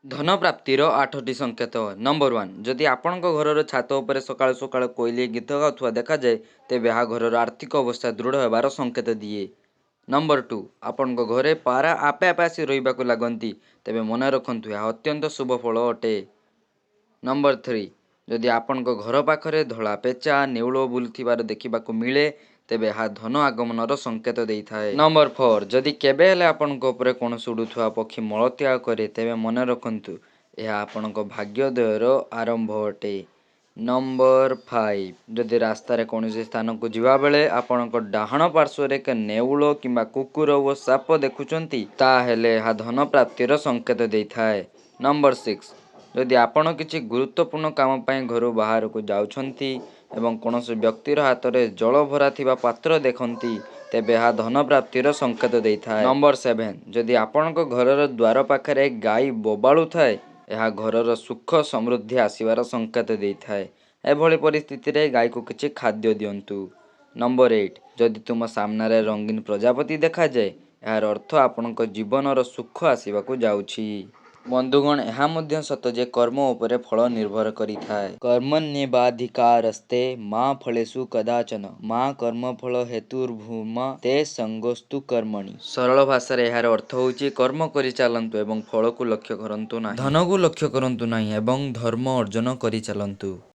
ଧନ ପ୍ରାପ୍ତିର 8ଟି ସଂକେତ। ନମ୍ବର 1, ଯଦି ଆପଣଙ୍କ ଘରର ଛାତ ଉପରେ ସକାଳୁ ସକାଳୁ କୋଇଲି ଗୀତ ଗାଉଥିବା ଦେଖାଯାଏ, ତେବେ ଏହା ଘରର ଆର୍ଥିକ ଅବସ୍ଥା ଦୃଢ଼ ହେବାର ସଂକେତ ଦିଏ। ନମ୍ବର 2, ଆପଣଙ୍କ ଘରେ ପାରା ଆପେ ଆପେ ଆସି ରହିବାକୁ ଲାଗନ୍ତି, ତେବେ ମନେ ରଖନ୍ତୁ ଏହା ଅତ୍ୟନ୍ତ ଶୁଭ ଫଳ ଅଟେ। ନମ୍ବର 3, ଯଦି ଆପଣଙ୍କ ଘର ପାଖରେ ଧଳା ପେଚା ନେଉଳ ବୁଲୁଥିବାର ଦେଖିବାକୁ ମିଳେ, ତେବେ ଏହା ଧନ ଆଗମନର ସଂକେତ ଦେଇଥାଏ। ନମ୍ବର 4, ଯଦି କେବେ ହେଲେ ଆପଣଙ୍କ ଉପରେ କୌଣସି ଉଡୁଥିବା ପକ୍ଷୀ ମଳତ୍ୟାଗ କରେ, ତେବେ ମନେ ରଖନ୍ତୁ ଏହା ଆପଣଙ୍କ ଭାଗ୍ୟୋଦୟର ଆରମ୍ଭ ଅଟେ। ନମ୍ବର 5, ଯଦି ରାସ୍ତାରେ କୌଣସି ସ୍ଥାନକୁ ଯିବାବେଳେ ଆପଣଙ୍କ ଡାହାଣ ପାର୍ଶ୍ୱରେ ଏକ ନେଉଳ କିମ୍ବା କୁକୁର ଓ ସାପ ଦେଖୁଛନ୍ତି, ତାହେଲେ ଏହା ଧନ ପ୍ରାପ୍ତିର ସଂକେତ ଦେଇଥାଏ। ନମ୍ବର 6, ଯଦି ଆପଣ କିଛି ଗୁରୁତ୍ୱପୂର୍ଣ୍ଣ କାମ ପାଇଁ ଘରୁ ବାହାରକୁ ଯାଉଛନ୍ତି ଏବଂ କୌଣସି ବ୍ୟକ୍ତିର ହାତରେ ଜଳ ଭରା ଥିବା ପାତ୍ର ଦେଖନ୍ତି, ତେବେ ଏହା ଧନ ପ୍ରାପ୍ତିର ସଂକେତ ଦେଇଥାଏ। ନମ୍ବର 7, ଯଦି ଆପଣଙ୍କ ଘରର ଦ୍ୱାର ପାଖରେ ଗାଈ ବୋବାଳୁଥାଏ, ଏହା ଘରର ସୁଖ ସମୃଦ୍ଧି ଆସିବାର ସଂକେତ ଦେଇଥାଏ। ଏଭଳି ପରିସ୍ଥିତିରେ ଗାଈକୁ କିଛି ଖାଦ୍ୟ ଦିଅନ୍ତୁ। ନମ୍ବର 8, ଯଦି ତୁମ ସାମ୍ନାରେ ରଙ୍ଗୀନ ପ୍ରଜାପତି ଦେଖାଯାଏ, ଏହାର ଅର୍ଥ ଆପଣଙ୍କ ଜୀବନର ସୁଖ ଆସିବାକୁ ଯାଉଛି। ବନ୍ଧୁଗଣ, ଏହା ମଧ୍ୟ ସତ ଯେ କର୍ମ ଉପରେ ଫଳ ନିର୍ଭର କରିଥାଏ। କର୍ମଣ୍ୟେବାଧିକାରସ୍ତେ ମା ଫଳେଷୁ କଦାଚନ ମା କର୍ମଫଳ ହେତୁର୍ଭୂମା ତେ ସଙ୍ଗୋऽସ୍ତୁ କର୍ମଣି। ସରଳ ଭାଷାରେ ଏହାର ଅର୍ଥ ହେଉଛି କର୍ମ କରିଚାଲନ୍ତୁ ଏବଂ ଫଳକୁ ଲକ୍ଷ୍ୟ କରନ୍ତୁ ନାହିଁ। ଧନକୁ ଲକ୍ଷ୍ୟ କରନ୍ତୁ ନାହିଁ ଏବଂ ଧର୍ମ ଅର୍ଜନ କରିଚାଲନ୍ତୁ।